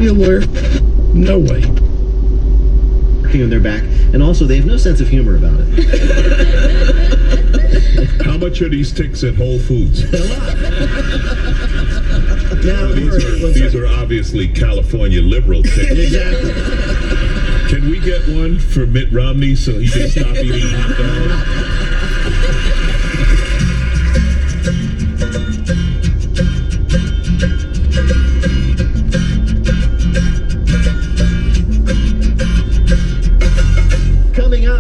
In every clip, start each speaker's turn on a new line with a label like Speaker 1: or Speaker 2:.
Speaker 1: Be a lawyer? No way.
Speaker 2: On their back, and also they have no sense of humor about it.
Speaker 3: How much are these ticks at Whole Foods?
Speaker 2: A lot. Now,
Speaker 3: these are obviously California liberal ticks.
Speaker 2: Exactly.
Speaker 3: Can we get one for Mitt Romney so he can stop eating hot dogs?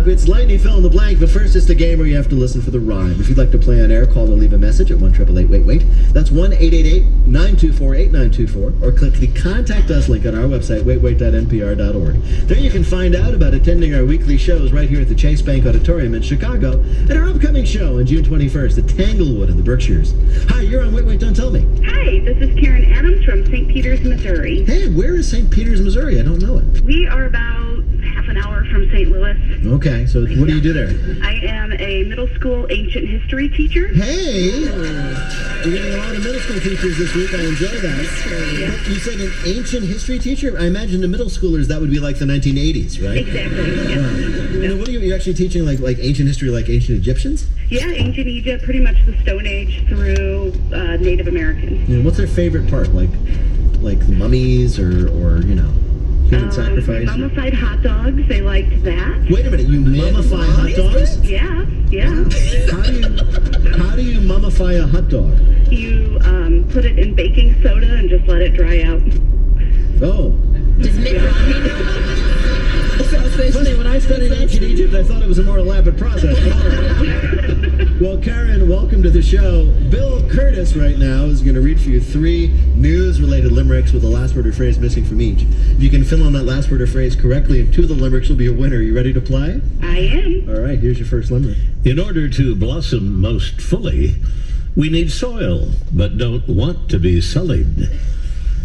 Speaker 2: It's Lightning Fill in the Blank, but first it's the game where you have to listen for the rhyme. If you'd like to play on air, call or leave a message at 1-888-WAIT-WAIT. That's 1-888-924-8924, or click the Contact Us link on our website, waitwait.npr.org. There you can find out about attending our weekly shows right here at the Chase Bank Auditorium in Chicago, and our upcoming show on June 21st at Tanglewood in the Berkshires. Hi, you're on Wait, Wait, Don't Tell Me.
Speaker 4: Hi, this is Karen Adams from St. Peters, Missouri.
Speaker 2: Hey, where is St. Peters, Missouri? I don't know it.
Speaker 4: We are about half an hour from St. Louis.
Speaker 2: Okay, so what do you do there?
Speaker 4: I am a middle school ancient history teacher.
Speaker 2: Hey! We're getting a lot of middle school teachers this week. I enjoy that.
Speaker 4: Yeah.
Speaker 2: You said an ancient history teacher? I imagine to middle schoolers that would be like the 1980s, right?
Speaker 4: Exactly, yeah.
Speaker 2: And what are you actually teaching, like ancient history, like ancient Egyptians?
Speaker 4: Yeah, ancient Egypt, pretty much the Stone Age through Native Americans.
Speaker 2: Yeah, what's their favorite part? Like the mummies or human sacrifice?
Speaker 4: Mummified hot dogs, they liked that.
Speaker 2: Wait a minute, you mummify hot dogs?
Speaker 4: Yeah.
Speaker 2: How do you mummify a hot dog?
Speaker 4: You put it in baking soda and just let it dry out.
Speaker 2: Oh.
Speaker 5: Does Mitt Romney know?
Speaker 2: Funny, when I studied ancient Egypt, I thought it was a more elaborate process. Well, Karen, welcome to the show. Bill Curtis right now is going to read for you 3 news-related limericks with a last word or phrase missing from each. If you can fill in that last word or phrase correctly, and 2 of the limericks will be a winner. You ready to play?
Speaker 4: I am.
Speaker 2: All right, here's your first limerick.
Speaker 6: In order to blossom most fully, we need soil, but don't want to be sullied.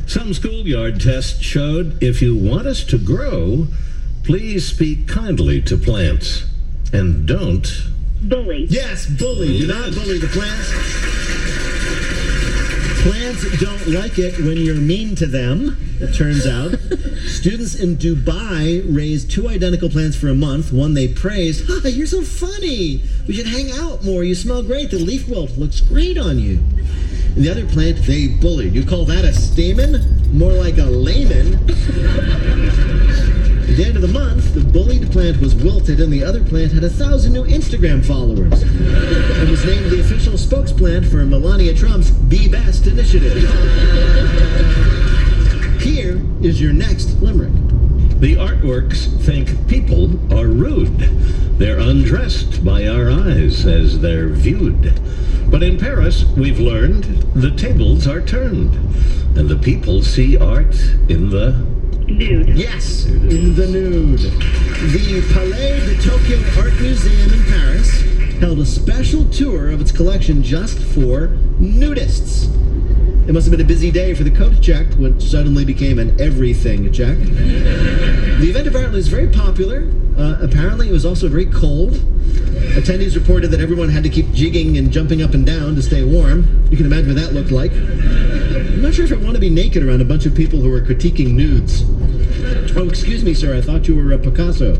Speaker 6: Some schoolyard tests showed if you want us to grow, please speak kindly to plants, and don't
Speaker 4: bully.
Speaker 2: Yes, bully. Do not bully the plants. Plants don't like it when you're mean to them, it turns out. Students in Dubai raised 2 identical plants for a month. One they praised. Hi, you're so funny. We should hang out more. You smell great. The leaf wilt looks great on you. And the other plant they bullied. You call that a stamen? More like a layman. At the end of the month, the bullied plant was wilted and the other plant had 1,000 new Instagram followers and was named the official spokesplant for Melania Trump's Be Best initiative. Here is your next limerick.
Speaker 6: The artworks think people are rude. They're undressed by our eyes as they're viewed. But in Paris, we've learned the tables are turned and the people see art in the
Speaker 4: nude.
Speaker 2: Yes, in the nude. The Palais de Tokyo Art Museum in Paris held a special tour of its collection just for nudists. It must have been a busy day for the coat check, which suddenly became an everything check. The event apparently was very popular. Apparently it was also very cold. Attendees reported that everyone had to keep jigging and jumping up and down to stay warm. You can imagine what that looked like. I'm not sure if I want to be naked around a bunch of people who are critiquing nudes. Oh, excuse me, sir. I thought you were a Picasso.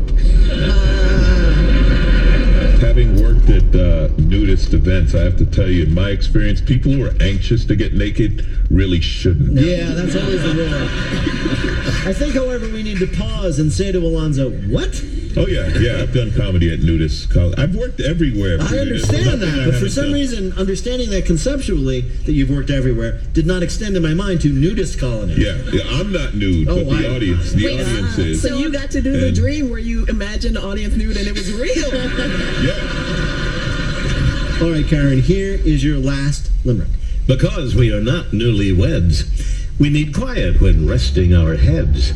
Speaker 3: Having worked at nudist events, I have to tell you, in my experience, people who are anxious to get naked really shouldn't.
Speaker 2: Yeah, that's always the rule. I think, however, we need to pause and say to Alonzo, what?
Speaker 3: Oh, yeah, I've done comedy at nudist college. I've worked everywhere.
Speaker 2: I understand that, but for some reason, understanding that conceptually, that you've worked everywhere, did not extend in my mind to nudist colonies.
Speaker 3: Yeah, I'm not nude, but the audience is.
Speaker 5: So you got to do the dream where you imagined the audience nude and it was real.
Speaker 3: Yeah.
Speaker 2: All right, Karen, here is your last limerick.
Speaker 6: Because we are not newlyweds, we need quiet when resting our heads.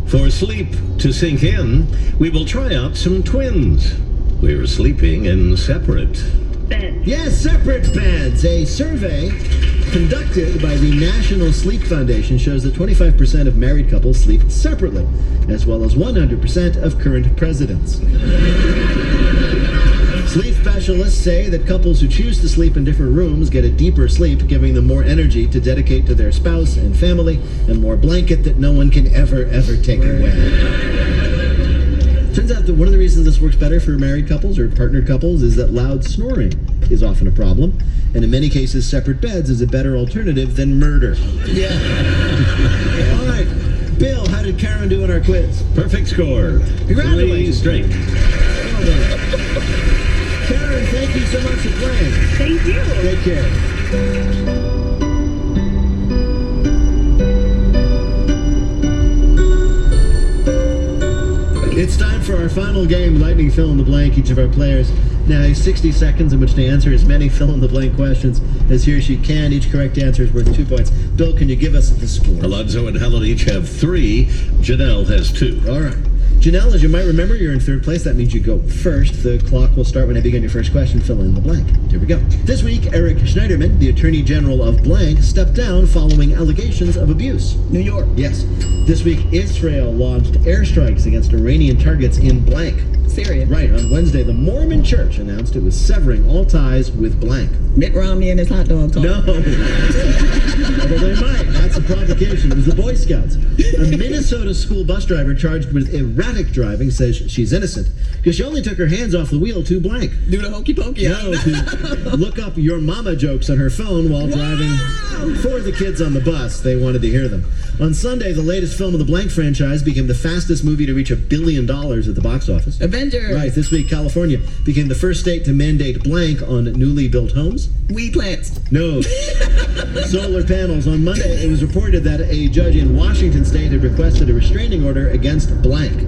Speaker 6: For sleep to sink in, we will try out some twins. We're sleeping in separate
Speaker 4: beds.
Speaker 2: Yes, separate beds. A survey conducted by the National Sleep Foundation shows that 25% of married couples sleep separately, as well as 100% of current presidents. Sleep specialists say that couples who choose to sleep in different rooms get a deeper sleep, giving them more energy to dedicate to their spouse and family, and more blanket that no one can ever take away. Turns out that one of the reasons this works better for married couples or partnered couples is that loud snoring is often a problem, and in many cases, separate beds is a better alternative than murder.
Speaker 5: Yeah.
Speaker 2: All right, Bill, how did Karen do in our quiz?
Speaker 6: Perfect score. 3
Speaker 2: Congratulations.
Speaker 6: straight.
Speaker 2: Well done. Karen, thank you so much for playing.
Speaker 4: Thank you.
Speaker 2: Take care. It's time for our final game, Lightning Fill in the Blank. Each of our players now has 60 seconds in which to answer as many fill-in-the-blank questions as he or she can. Each correct answer is worth 2 points. Bill, can you give us the score?
Speaker 6: Alonzo and Helen each have 3. Janelle has 2.
Speaker 2: All right. Janelle, as you might remember, you're in third place. That means you go first. The clock will start when I begin your first question. Fill in the blank. Here we go. This week, Eric Schneiderman, the Attorney General of blank, stepped down following allegations of abuse.
Speaker 5: New York.
Speaker 2: Yes. This week, Israel launched airstrikes against Iranian targets in blank.
Speaker 5: Syria.
Speaker 2: Right. On Wednesday, the Mormon Church announced it was severing all ties with blank.
Speaker 5: Mitt Romney and his hot dog talk.
Speaker 2: No. Although they might. That's a provocation. It was the Boy Scouts. A Minnesota school bus driver charged with erratic driving says she's innocent because she only took her hands off the wheel to blank.
Speaker 5: Do the hokey pokey.
Speaker 2: No, to look up your mama jokes on her phone while driving for the kids on the bus. They wanted to hear them. On Sunday, the latest film of the Blank franchise became the fastest movie to reach $1 billion at the box office.
Speaker 5: Avengers.
Speaker 2: Right. This week, California became the first state to mandate blank on newly built homes.
Speaker 5: Weed plants.
Speaker 2: No. Solar panels. On Monday, it was reported that a judge in Washington state had requested a restraining order against blank.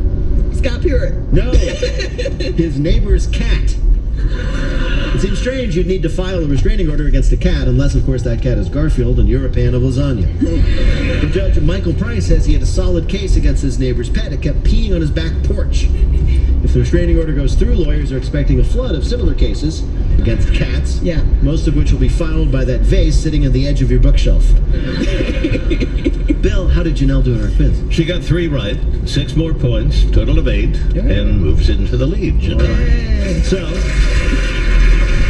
Speaker 5: Scott Pruitt.
Speaker 2: No. His neighbor's cat. It seems strange you'd need to file a restraining order against a cat, unless, of course, that cat is Garfield and you're a pan of lasagna. The judge, Michael Price, says he had a solid case against his neighbor's pet. It kept peeing on his back porch. If the restraining order goes through, lawyers are expecting a flood of similar cases against cats,
Speaker 5: Yeah.
Speaker 2: most of which will be filed by that vase sitting on the edge of your bookshelf. Bill, how did Janelle do in our quiz?
Speaker 6: She got 3 right, 6 more points, total of 8, and moves into the lead.
Speaker 2: All right. So,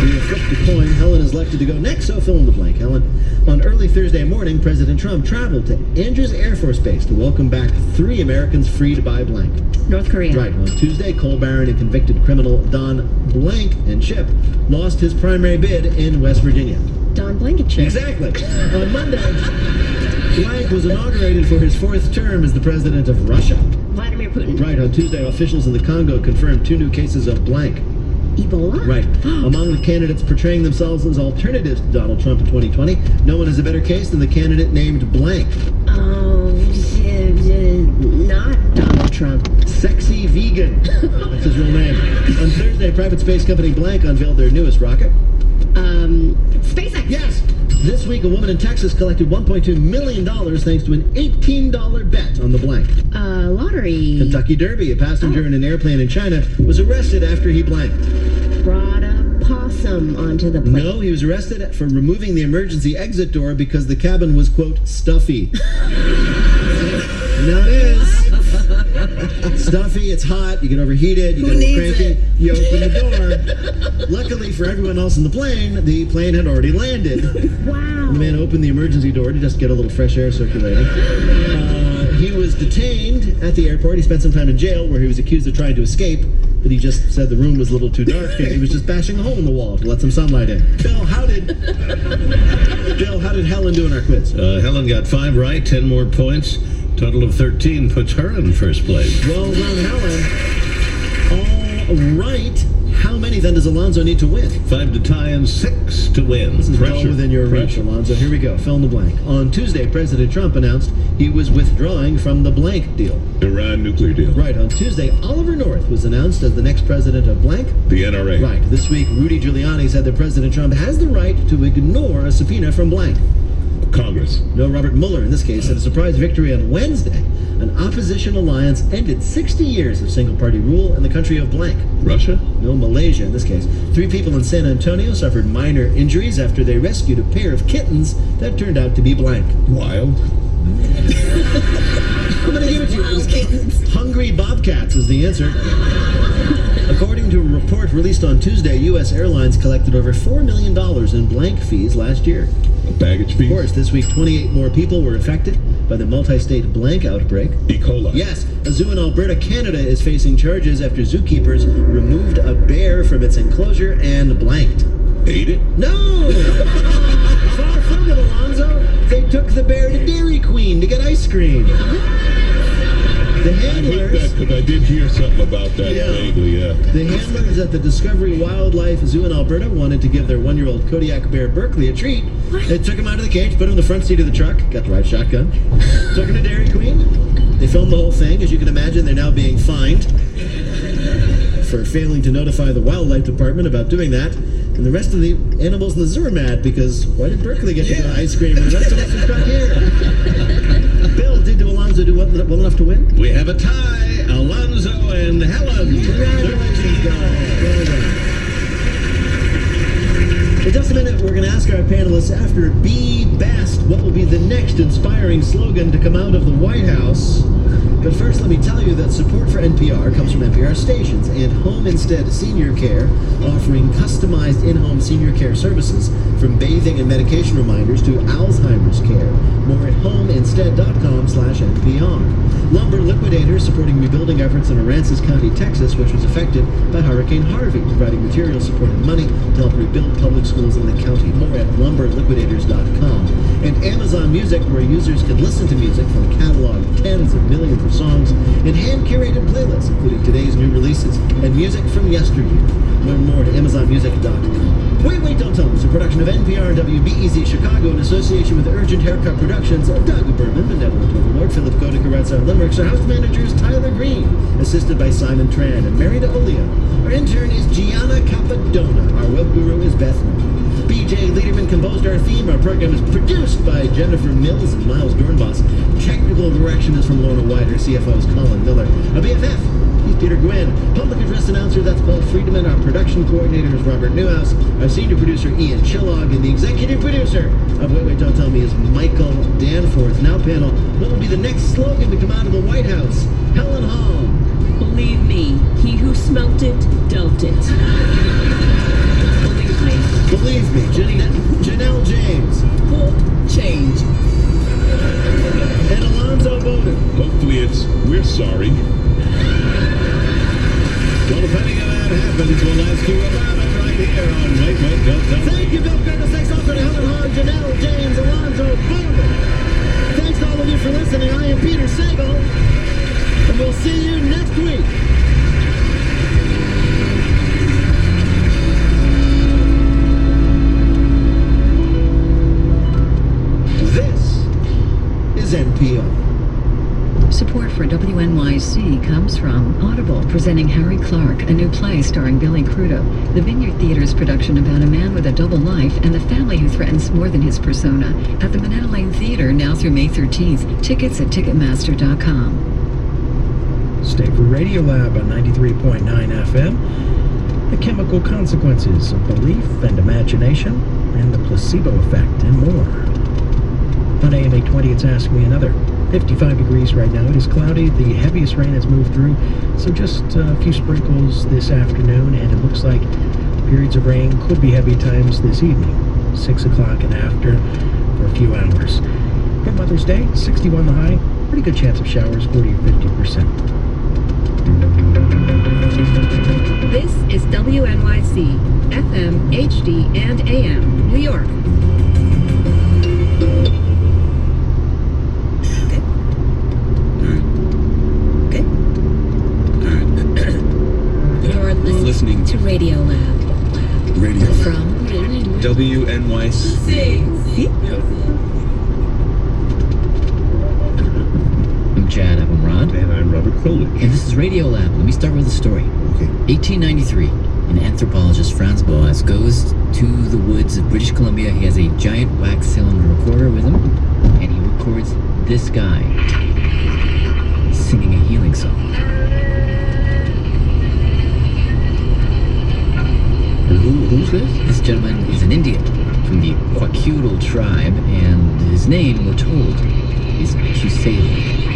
Speaker 2: we have flipped the coin. Helen is elected to go next, so fill in the blank. Helen, on early Thursday morning, President Trump traveled to Andrews Air Force Base to welcome back 3 Americans free to buy blank.
Speaker 4: North Korea.
Speaker 2: Right. On Tuesday, coal baron and convicted criminal Don Blank and Chip lost his primary bid in West Virginia.
Speaker 4: Don Blankenship.
Speaker 2: Exactly. On Monday, Blank was inaugurated for his 4th term as the president of Russia.
Speaker 4: Vladimir Putin.
Speaker 2: Right. On Tuesday, officials in the Congo confirmed 2 new cases of blank.
Speaker 4: Ebola.
Speaker 2: Right. Among the candidates portraying themselves as alternatives to Donald Trump in 2020, no one has a better case than the candidate named blank.
Speaker 4: Not Donald Trump.
Speaker 2: Sexy Vegan. That's his real name. On Thursday, private space company Blank unveiled their newest rocket.
Speaker 4: SpaceX.
Speaker 2: Yes. This week, a woman in Texas collected $1.2 million thanks to an $18 bet on the blank.
Speaker 4: Lottery.
Speaker 2: Kentucky Derby, a passenger in an airplane in China, was arrested after he blanked.
Speaker 4: Brought a possum onto the plane.
Speaker 2: No, he was arrested for removing the emergency exit door because the cabin was, quote, stuffy. Now it is. Stuffy, it's hot, you get overheated, you
Speaker 5: Who
Speaker 2: get
Speaker 5: needs
Speaker 2: cranky,
Speaker 5: it?
Speaker 2: you open the door. Luckily for everyone else in the plane had already landed.
Speaker 4: Wow.
Speaker 2: The man opened the emergency door to just get a little fresh air circulating. He was detained at the airport. He spent some time in jail where he was accused of trying to escape, but he just said the room was a little too dark and he was just bashing a hole in the wall to let some sunlight in. Bill, how did Helen do in our quiz?
Speaker 6: Helen got 5 right, 10 more points. Total of 13 puts her in first place.
Speaker 2: Well done, Helen. All right. How many then does Alonzo need to win?
Speaker 6: 5 to tie and 6 to win.
Speaker 2: This is well within your reach, Alonzo. Here we go. Fill in the blank. On Tuesday, President Trump announced he was withdrawing from the blank deal.
Speaker 3: Iran nuclear deal.
Speaker 2: Right. On Tuesday, Oliver North was announced as the next president of blank.
Speaker 3: The NRA.
Speaker 2: Right. This week, Rudy Giuliani said that President Trump has the right to ignore a subpoena from blank.
Speaker 3: Congress.
Speaker 2: No, Robert Mueller, in this case, had a surprise victory on Wednesday. An opposition alliance ended 60 years of single-party rule in the country of blank.
Speaker 3: Russia?
Speaker 2: No, Malaysia in this case. 3 people in San Antonio suffered minor injuries after they rescued a pair of kittens that turned out to be blank.
Speaker 3: Wild.
Speaker 2: I'm going to give it to you.
Speaker 5: Wild kittens.
Speaker 2: Hungry bobcats is the answer. According According to a report released on Tuesday, U.S. Airlines collected over $4 million in blank fees last year.
Speaker 3: Baggage
Speaker 2: Of
Speaker 3: fees?
Speaker 2: course, this week 28 more people were affected by the multi-state blank outbreak.
Speaker 3: E. coli.
Speaker 2: Yes, a zoo in Alberta, Canada is facing charges after zookeepers removed a bear from its enclosure and blanked.
Speaker 3: Ate it?
Speaker 2: No! Far from it, Alonzo. They took the bear to Dairy Queen to get ice cream. The
Speaker 3: I hate that
Speaker 2: handlers...
Speaker 3: because I did hear something about that
Speaker 2: Yeah.
Speaker 3: vaguely, yeah.
Speaker 2: The handlers at the Discovery Wildlife Zoo in Alberta wanted to give their 1-year-old Kodiak bear Berkeley a treat. They took him out of the cage, put him in the front seat of the truck, got to ride shotgun, took him to Dairy Queen. They filmed the whole thing. As you can imagine, they're now being fined for failing to notify the wildlife department about doing that. And the rest of the animals in the zoo are mad because why did Berkeley get to get ice cream and the rest of us are stuck here? Bill, did Alonzo do well enough to win?
Speaker 6: We have a tie, Alonzo and Helen.
Speaker 2: Congratulations, guys. Well done. In just a minute, we're going to ask our panelists after Be Best what will be the next inspiring slogan to come out of the White House. But first, let me tell you that support for NPR comes from NPR stations and Home Instead Senior Care, offering customized in-home senior care services from bathing and medication reminders to Alzheimer's care. More at homeinstead.com/NPR. Lumber Liquidators supporting rebuilding efforts in Aransas County, Texas, which was affected by Hurricane Harvey, providing material support and money to help rebuild public schools in the county. More at lumberliquidators.com. And Amazon Music, where users can listen to music from a catalog of tens of millions of songs in hand-curated playlists, including today's new releases and music from yesteryear. Learn more at amazonmusic.com. Wait, Don't Tell Me is a production of NPR and WBEZ Chicago in association with Urgent Haircut Productions, Doug Berman, Benevolent Overlord, Philip Godek, our Limericks, our house managers, Tyler Green, assisted by Simon Tran and Mary DeOlio. Our intern is Gianna Capadona. Our web guru is Beth Moore. BJ Liederman composed our theme. Our program is produced by Jennifer Mills and Miles Dornbos. Technical direction is from Lorna White. Our CFO is Colin Miller. Our BFF, he's Peter Gwynn. Public address announcer, that's Paul Friedman. Our production coordinator is Robert Newhouse. Our senior producer, Ian Chillog. And the executive producer of Wait, Don't Tell Me is Michael Danforth. Now, panel, what will be the next slogan to come out of the White House? Helen Hall.
Speaker 7: Believe me, he who smelt it, dealt it. Believe me.
Speaker 2: Believe me, Janelle James.
Speaker 5: Hope change.
Speaker 2: And Alonzo Bowden.
Speaker 3: Hopefully it's, we're sorry.
Speaker 6: Well, if any of that happens, we'll ask you about it right here on Wait, Don't Tell Me.
Speaker 2: Thank you, Bill Curtis. Thanks also to Helen Hahn, Janelle James, Alonzo Bowden. Thanks to all of you for listening. I am Peter Sagal, and we'll see you next week. This is NPR.
Speaker 8: Support for WNYC comes from Audible, presenting Harry Clark, a new play starring Billy Crudup. The Vineyard Theater's production about a man with a double life and the family who threatens more than his persona. At the Minetta Lane Theater now through May 13th. Tickets at Ticketmaster.com.
Speaker 1: Stay for Radiolab on 93.9 FM. The chemical consequences of belief and imagination, and the placebo effect, and more. On AM 820, it's Ask Me Another. 55 degrees right now. It is cloudy. The heaviest rain has moved through, so just a few sprinkles this afternoon, and it looks like periods of rain could be heavy times this evening, 6 o'clock and after, for a few hours. For Mother's Day, 61 the high. Pretty good chance of showers, 40 or 50%.
Speaker 9: This is WNYC, FM, HD, and AM, New York. You're listening to Radio Lab.
Speaker 10: Radio
Speaker 9: From
Speaker 10: WNYC.
Speaker 11: I'm Chad Abumrad.
Speaker 3: And I'm Robert Krulwich.
Speaker 11: And this is Radio Lab. Let me start with a story.
Speaker 10: Okay.
Speaker 11: 1893, an anthropologist, Franz Boas, goes to the woods of British Columbia. He has a giant wax cylinder recorder with him, and he records this guy singing a healing song.
Speaker 3: Who's this?
Speaker 11: This gentleman is an Indian from the Kwakiutl tribe, and his name, we're told, is Kusali.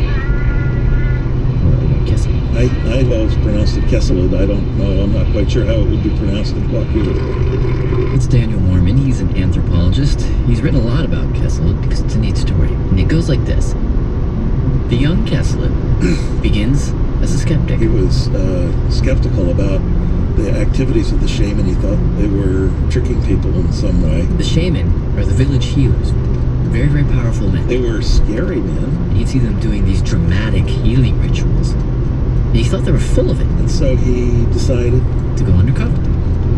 Speaker 11: Or Kessi.
Speaker 12: I've always pronounced it Kesselid. I don't know. I'm not quite sure how it would be pronounced in Waukegan.
Speaker 11: It's Daniel Mormon. He's an anthropologist. He's written a lot about Kesselid because it's a neat story. And it goes like this. The young Kesselid begins as a skeptic.
Speaker 12: He was skeptical about the activities of the shaman. He thought they were tricking people in some way.
Speaker 11: The shaman are the village healers. Very, very powerful men.
Speaker 12: They were scary men.
Speaker 11: He'd see them doing these dramatic healing rituals. And he thought they were full of it.
Speaker 12: And so he decided
Speaker 11: to go undercover.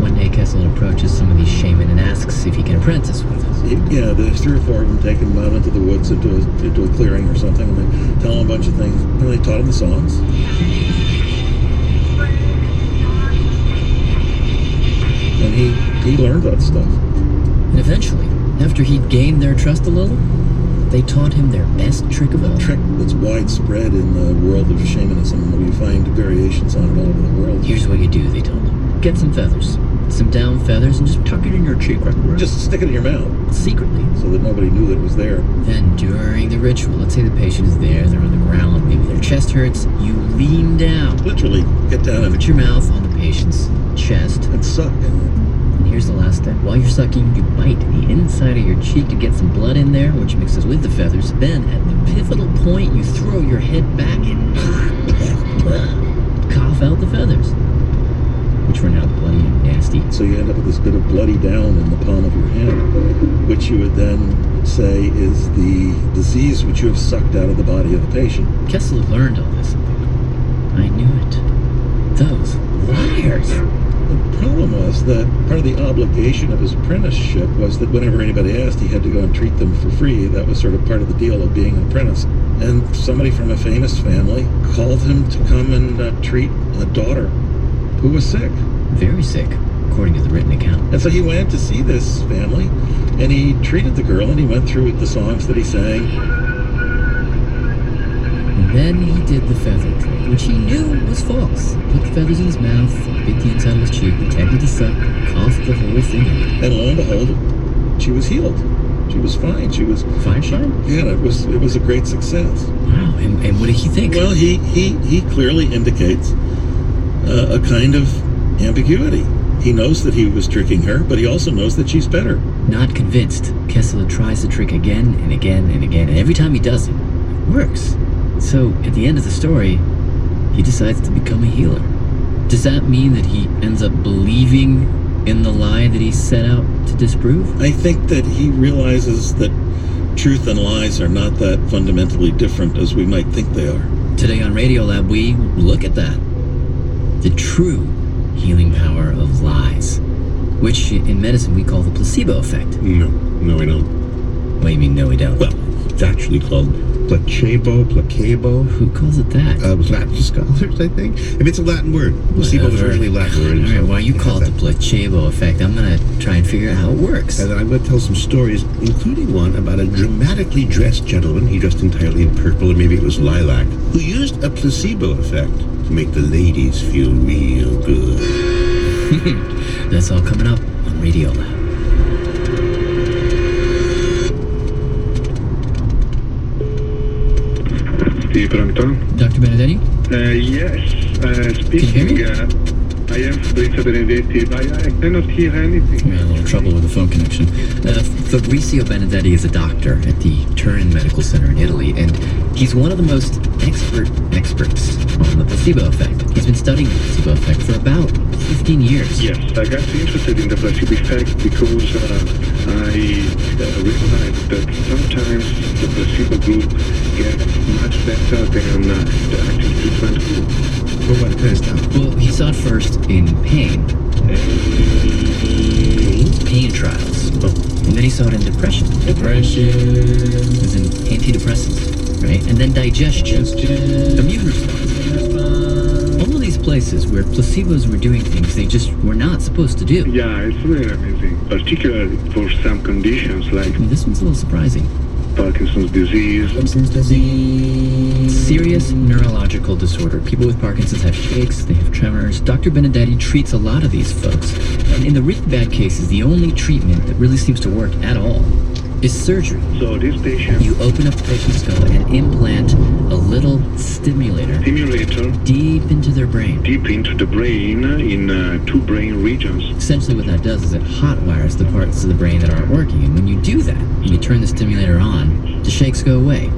Speaker 11: One day Kesselid approaches some of these shaman and asks if he can apprentice with them.
Speaker 12: Yeah, there's 3 or 4 of them taking him out into the woods, into a clearing or something, and they tell him a bunch of things. And they taught him the songs. And he learned that stuff.
Speaker 11: And eventually, after he'd gained their trust a little, they taught him their best trick of all.
Speaker 12: A trick that's widespread in the world of shamanism, where you find variations on it all over the world.
Speaker 11: Here's what you do, they told him. Get some feathers. Some down feathers, and just tuck it in your cheek right where.
Speaker 12: Just stick it in your mouth.
Speaker 11: Secretly.
Speaker 12: So that nobody knew that it was there.
Speaker 11: Then during the ritual, let's say the patient is there, they're on the ground, maybe their chest hurts, you lean down.
Speaker 12: Literally, get down and
Speaker 11: put your mouth on the patient's chest.
Speaker 12: And suck.
Speaker 11: And here's the last step. While you're sucking, you bite the inside of your cheek to get some blood in there, which mixes with the feathers. Then, at the pivotal point, you throw your head back and cough out the feathers, which were now bloody and nasty.
Speaker 12: So you end up with this bit of bloody down in the palm of your hand, which you would then say is the disease which you have sucked out of the body of the patient.
Speaker 11: Kesselid learned all this. I knew it. Those liars.
Speaker 12: The problem was that part of the obligation of his apprenticeship was that whenever anybody asked, he had to go and treat them for free. That was sort of part of the deal of being an apprentice. And somebody from a famous family called him to come and treat a daughter who was sick.
Speaker 11: Very sick, according to the written account.
Speaker 12: And so he went to see this family, and he treated the girl, and he went through with the songs that he sang.
Speaker 11: And then he did the feather trick, which he knew was false. Put the feathers in his mouth, bit the inside of his cheek, pretended to suck, coughed the whole thing out.
Speaker 12: And lo and behold, she was healed. She was fine. She was
Speaker 11: fine.
Speaker 12: Yeah, it was a great success.
Speaker 11: Wow. And what did he think?
Speaker 12: Well, he clearly indicates a kind of ambiguity. He knows that he was tricking her, but he also knows that she's better.
Speaker 11: Not convinced, Kesselid tries the trick again and again and again, and every time he does it, it works. So, at the end of the story, he decides to become a healer. Does that mean that he ends up believing in the lie that he set out to disprove?
Speaker 12: I think that he realizes that truth and lies are not that fundamentally different as we might think they are.
Speaker 11: Today on Radiolab, we look at that. The true healing power of lies, which in medicine we call the placebo effect.
Speaker 13: No, we don't.
Speaker 11: What do you mean, no, we don't?
Speaker 13: Well, it's actually called placebo.
Speaker 11: Who calls it that?
Speaker 13: Latin scholars, I think. If it's a Latin word. Placebo is originally a Latin word.
Speaker 11: All right, well, you call it the placebo effect. I'm going to try and figure out how it works.
Speaker 13: And then I'm going to tell some stories, including one about a dramatically dressed gentleman, he dressed entirely in purple, or maybe it was lilac, who used a placebo effect to make the ladies feel real good.
Speaker 11: That's all coming up on Radiolab. Dr. Benedetti?
Speaker 14: Yes, speaking. I am Fabrizio Benedetti, but I cannot hear anything.
Speaker 11: We had a little trouble with the phone connection. Fabrizio Benedetti is a doctor at the Turin Medical Center in Italy, and he's one of the most experts on the placebo effect. He's been studying the placebo effect for about 15 years.
Speaker 14: Yes, I got interested in the placebo effect because I realized that sometimes the placebo group gets much better than the active treatment group.
Speaker 13: What kind of stuff?
Speaker 11: Well, he saw it first in pain. Pain trials. And then he saw it in depression. As in antidepressants, right? And then digestion. Immune response. All of these places where placebos were doing things they just were not supposed to do.
Speaker 14: Yeah, it's really amazing. Particularly for some conditions like...
Speaker 11: This one's a little surprising.
Speaker 14: Parkinson's disease.
Speaker 11: Serious neurological disorder. People with Parkinson's have shakes, they have tremors. Dr. Benedetti treats a lot of these folks. And in the really bad cases, the only treatment that really seems to work at all is surgery.
Speaker 14: So this patient...
Speaker 11: You open up the patient's skull and implant a little stimulator deep into their brain.
Speaker 14: Deep into the brain in 2 brain regions.
Speaker 11: Essentially what that does is it hot wires the parts of the brain that aren't working. And when you do that, when you turn the stimulator on, the shakes go away.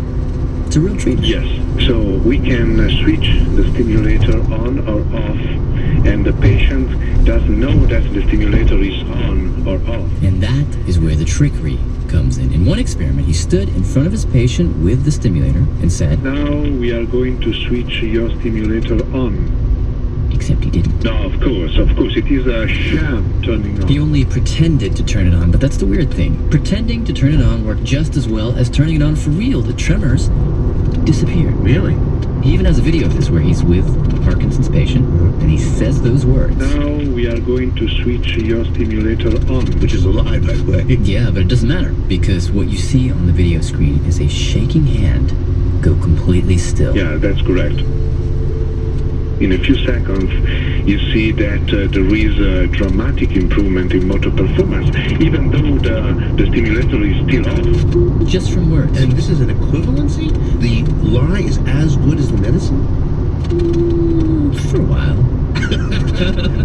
Speaker 11: It's a real treatment.
Speaker 14: Yes. So we can switch the stimulator on or off, and the patient doesn't know that the stimulator is on or off.
Speaker 11: And that is where the trickery comes in. In one experiment, he stood in front of his patient with the stimulator and said,
Speaker 14: "Now we are going to switch your stimulator on."
Speaker 11: Except he didn't.
Speaker 14: No, of course. It is a sham turning on.
Speaker 11: He only pretended to turn it on, but that's the weird thing. Pretending to turn it on worked just as well as turning it on for real. The tremors disappeared.
Speaker 13: Really?
Speaker 11: He even has a video of this where he's with a Parkinson's patient, and he says those words.
Speaker 14: "Now we are going to switch your stimulator on."
Speaker 13: Which is a lie, by the way.
Speaker 11: Yeah, but it doesn't matter, because what you see on the video screen is a shaking hand go completely still.
Speaker 14: Yeah, that's correct. In a few seconds, you see that there is a dramatic improvement in motor performance, even though the stimulator is still off.
Speaker 11: Just from words.
Speaker 13: And this is an equivalency? The lie is as good as the medicine?
Speaker 11: For a while.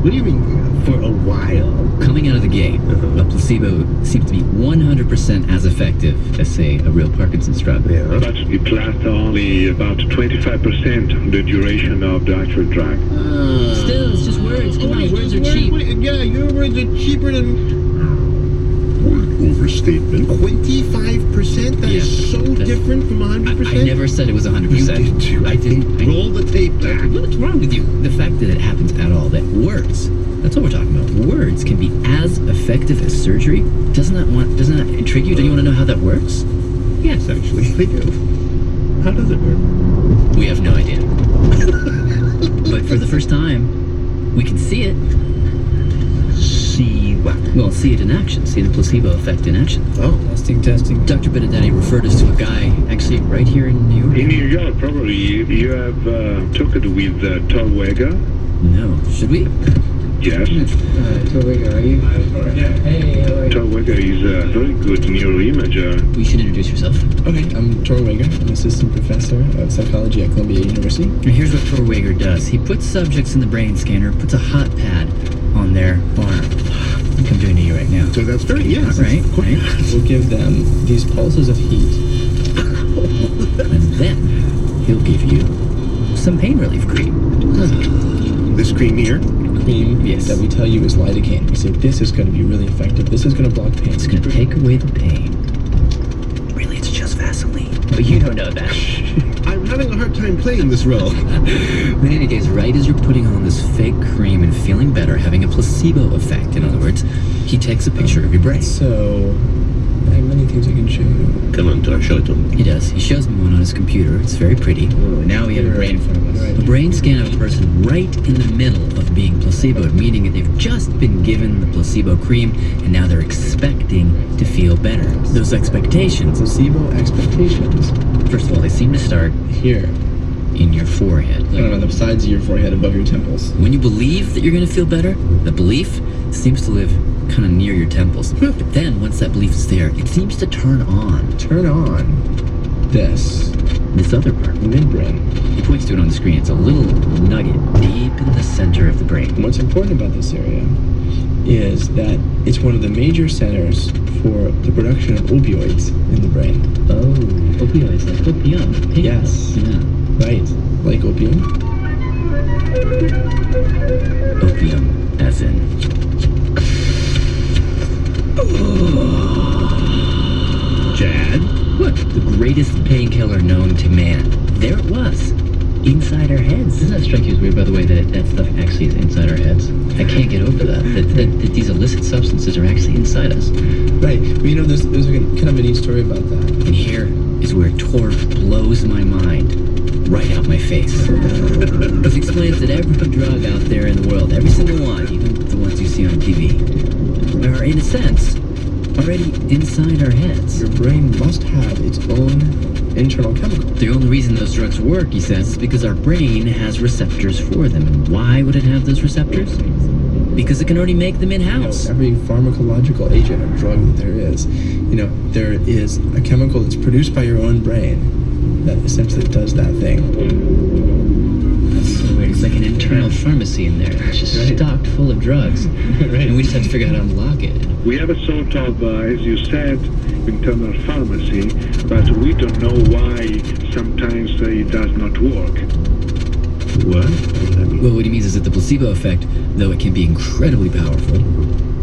Speaker 13: What do you mean, for a while?
Speaker 11: Coming out of the gate, a placebo seems to be 100% as effective as, say, a real Parkinson's drug.
Speaker 13: Yeah.
Speaker 14: But it lasts only about 25% of the duration of the actual drug.
Speaker 11: Still, it's just words. Come on, words are cheap.
Speaker 13: Yeah, your words are cheaper than... Word overstatement. 25%? That is so different from 100%?
Speaker 11: I never said it was 100%.
Speaker 13: You did too. I didn't. Roll the tape back.
Speaker 11: What's wrong with you? The fact that it happens at all, that words, that's what we're talking about. Words can be as effective as surgery. Doesn't that intrigue you? Don't you want to know how that works?
Speaker 13: Yes, actually, they do. How does it work?
Speaker 11: We have no idea. But for the first time, we can see it.
Speaker 13: See what?
Speaker 11: Well, see it in action. See the placebo effect in action.
Speaker 13: Oh.
Speaker 11: Testing. Dr. Benedetti referred us to a guy actually right here in New York.
Speaker 14: In New York, probably, you have talked with Tor Weger.
Speaker 11: No. Should we?
Speaker 14: Yes.
Speaker 5: Tor Weger, are you? Hey, how are you?
Speaker 14: Tor Weger is a very good neuroimager.
Speaker 11: You should introduce yourself.
Speaker 5: Okay, I'm Tor Weger. I'm assistant professor of psychology at Columbia University.
Speaker 11: And here's what Tor Weger does. He puts subjects in the brain scanner, puts a hot pad on their arm. I think I'm doing it right now.
Speaker 13: So that's very, yes.
Speaker 11: Right?
Speaker 5: We'll give them these pulses of heat.
Speaker 11: And then he'll give you some pain relief cream.
Speaker 13: This cream here?
Speaker 5: Cream that we tell you is lidocaine. We say this is going to be really effective. This is going to block pain.
Speaker 11: It's going to take away the pain. Really, it's just Vaseline. But you don't know that.
Speaker 13: I'm having a hard time playing this role.
Speaker 11: In any case, right as you're putting on this fake cream and feeling better, having a placebo effect, in other words, he takes a picture of your brain.
Speaker 5: So, I have many things I can show you.
Speaker 13: Come on, Tor, show it to him.
Speaker 11: He does. He shows me one on his computer. It's very pretty. Now we have a brain in front of us. A brain scan of a person right in the middle of being placeboed, meaning that they've just been given the placebo cream and now they're expecting to feel better. Those expectations.
Speaker 5: Placebo expectations.
Speaker 11: First of all, they seem to start
Speaker 5: here.
Speaker 11: In your forehead.
Speaker 5: Like on the sides of your forehead, above your temples.
Speaker 11: When you believe that you're going to feel better, the belief seems to live kind of near your temples. But then, once that belief is there, it seems to turn on.
Speaker 5: Turn on this
Speaker 11: other part.
Speaker 5: Midbrain.
Speaker 11: He points to it on the screen. It's a little nugget deep in the center of the brain.
Speaker 5: What's important about this area is that it's one of the major centers for the production of opioids in the brain.
Speaker 11: Oh, opioids, like opium.
Speaker 5: Yes.
Speaker 11: Yeah.
Speaker 5: Right. Like opium?
Speaker 11: Opium, as in...
Speaker 13: Jad?
Speaker 11: What? The greatest painkiller known to man. There it was. Inside our heads. Doesn't that strike you as weird, by the way, that stuff actually is inside our heads? I can't get over that. That these illicit substances are actually inside us.
Speaker 5: Right. But you know, there's a kind of a neat story about that.
Speaker 11: And here is where Tor blows my mind right out my face. This explains that every drug out there in the world, every single one, even the ones you see on TV, are, in a sense, already inside our heads.
Speaker 5: Your brain must have its own internal chemical.
Speaker 11: The only reason those drugs work, he says, is because our brain has receptors for them. And why would it have those receptors? because it can already make them in-house.
Speaker 5: Every pharmacological agent or drug that there is, there is a chemical that's produced by your own brain that essentially does that thing.
Speaker 11: That's so weird. It's like an internal pharmacy in there. It's just stocked full of drugs.
Speaker 5: Right.
Speaker 11: And we just have to figure out how to unlock it.
Speaker 14: We have a sort of, as you said, internal pharmacy, but we don't know why sometimes it does not work.
Speaker 13: What?
Speaker 11: Well, what he means is that the placebo effect, though it can be incredibly powerful,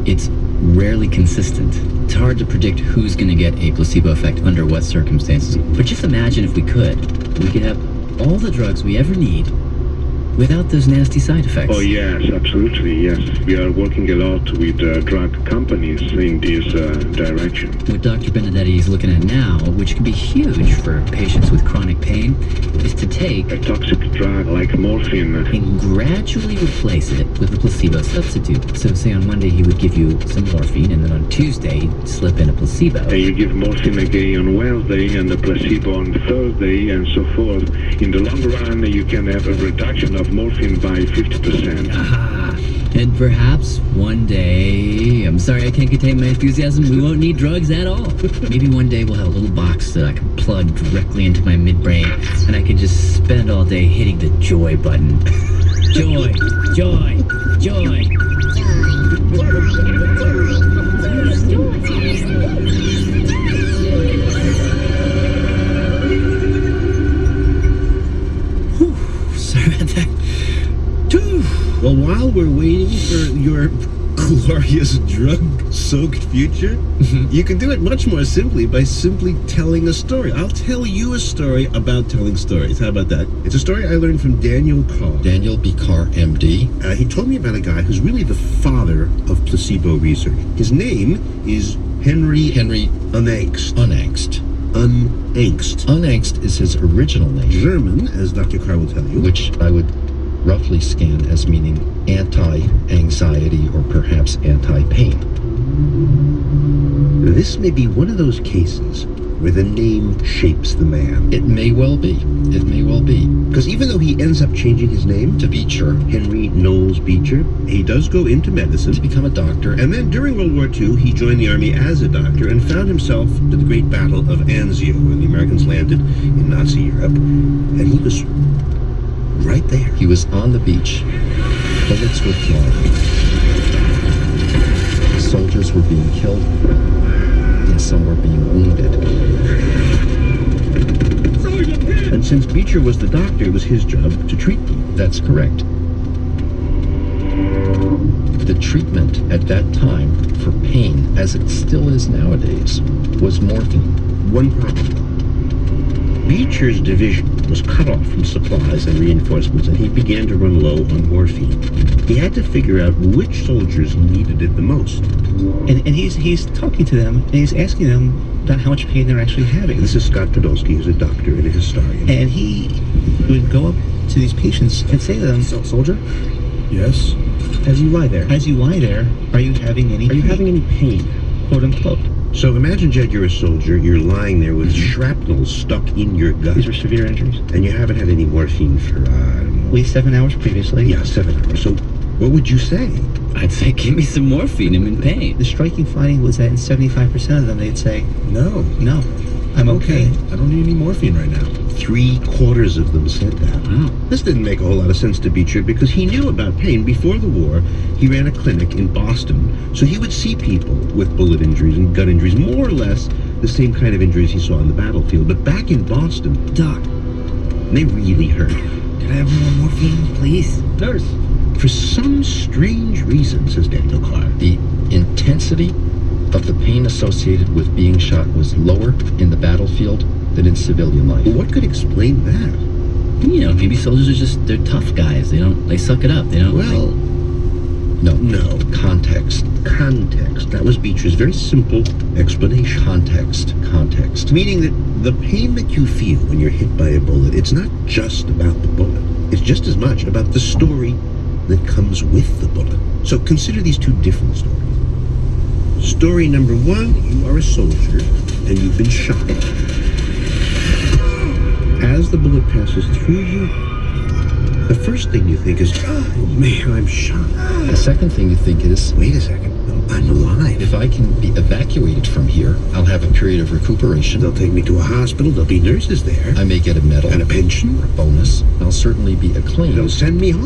Speaker 11: it's rarely consistent. It's hard to predict who's going to get a placebo effect under what circumstances. But just imagine if we could have all the drugs we ever need without those nasty side effects.
Speaker 14: Oh, yes, absolutely, yes. We are working a lot with drug companies in this direction.
Speaker 11: What Dr. Benedetti is looking at now, which can be huge for patients with chronic pain, is to take
Speaker 14: a toxic drug like morphine
Speaker 11: and gradually replace it with a placebo substitute. So say on Monday he would give you some morphine, and then on Tuesday he'd slip in a placebo.
Speaker 14: And you give morphine again on Wednesday and the placebo on Thursday and so forth. In the long run, you can have a reduction of morphine by 50%.
Speaker 11: And perhaps one day, I'm sorry I can't contain my enthusiasm, we won't need drugs at all. Maybe one day we'll have a little box that I can plug directly into my midbrain, and I can just spend all day hitting the joy button. Joy, joy, joy.
Speaker 13: Whew, sorry about that. Well, while we're waiting for your glorious drug-soaked future, you can do it much more simply by simply telling a story. I'll tell you a story about telling stories. How about that? It's a story I learned from Daniel Carr.
Speaker 15: Daniel B. Carr, M.D.
Speaker 13: He told me about a guy who's really the father of placebo research. His name is Henry Unangst.
Speaker 15: Unangst is his original name.
Speaker 13: German, as Dr. Carr will tell you.
Speaker 15: Which I would roughly scan as meaning anti-anxiety or perhaps anti-pain.
Speaker 13: This may be one of those cases where the name shapes the man.
Speaker 15: It may well be. It may well be.
Speaker 13: Because even though he ends up changing his name
Speaker 15: to Beecher,
Speaker 13: Henry Knowles Beecher, he does go into medicine
Speaker 15: to become a doctor.
Speaker 13: And then during World War II, he joined the army as a doctor and found himself to the Great Battle of Anzio when the Americans landed in Nazi Europe. And he was right there.
Speaker 15: He was on the beach. Bullets were flying. Soldiers were being killed, and some were being wounded.
Speaker 13: And since Beecher was the doctor, it was his job to treat them.
Speaker 15: That's correct. The treatment at that time for pain, as it still is nowadays, was morphine.
Speaker 13: One problem. Beecher's division was cut off from supplies and reinforcements, and he began to run low on morphine. He had to figure out which soldiers needed it the most.
Speaker 16: And he's talking to them, and he's asking them about how much pain they're actually having.
Speaker 13: This is Scott Podolsky, who's a doctor and a historian.
Speaker 16: And he would go up to these patients and say to them,
Speaker 13: Soldier?
Speaker 12: Yes?
Speaker 16: As you lie there, are you having any
Speaker 13: pain?
Speaker 16: Quote unquote.
Speaker 13: So imagine, Jed, you're a soldier, you're lying there with shrapnel stuck in your gut.
Speaker 16: These were severe injuries.
Speaker 13: And you haven't had any morphine for, I don't know.
Speaker 16: At least 7 hours previously.
Speaker 13: Yeah, 7 hours. So what would you say?
Speaker 11: I'd say, give me some morphine, I'm in pain.
Speaker 16: The striking finding was that in 75% of them, they'd say,
Speaker 12: No,
Speaker 16: I'm okay.
Speaker 12: I don't need any morphine right now.
Speaker 13: 3/4 of them said that.
Speaker 11: Wow.
Speaker 13: This didn't make a whole lot of sense to Beecher because he knew about pain. Before the war, he ran a clinic in Boston, so he would see people with bullet injuries and gut injuries, more or less the same kind of injuries he saw on the battlefield. But back in Boston,
Speaker 11: Doc,
Speaker 13: they really hurt.
Speaker 11: can I have more morphine, please?
Speaker 16: Nurse.
Speaker 13: For some strange reason, says Daniel Carr,
Speaker 15: The intensity of the pain associated with being shot was lower in the battlefield than in civilian life.
Speaker 13: What could explain that?
Speaker 11: Maybe soldiers are they're tough guys. They suck it up. They don't.
Speaker 13: Well, no. Context. That was Beecher's very simple explanation.
Speaker 15: Context.
Speaker 13: Meaning that the pain that you feel when you're hit by a bullet, it's not just about the bullet. It's just as much about the story that comes with the bullet. So consider these two different stories. Story number 1, you are a soldier and you've been shot. As the bullet passes through you, The first thing you think is, oh man, I'm shot.
Speaker 15: The second thing you think is,
Speaker 13: wait a second, I'm alive.
Speaker 15: if I can be evacuated from here, I'll have a period of recuperation.
Speaker 13: They'll take me to a hospital, there'll be nurses there.
Speaker 15: I may get a medal
Speaker 13: And a pension.
Speaker 15: or a bonus. I'll certainly be acclaimed.
Speaker 13: They'll send me home.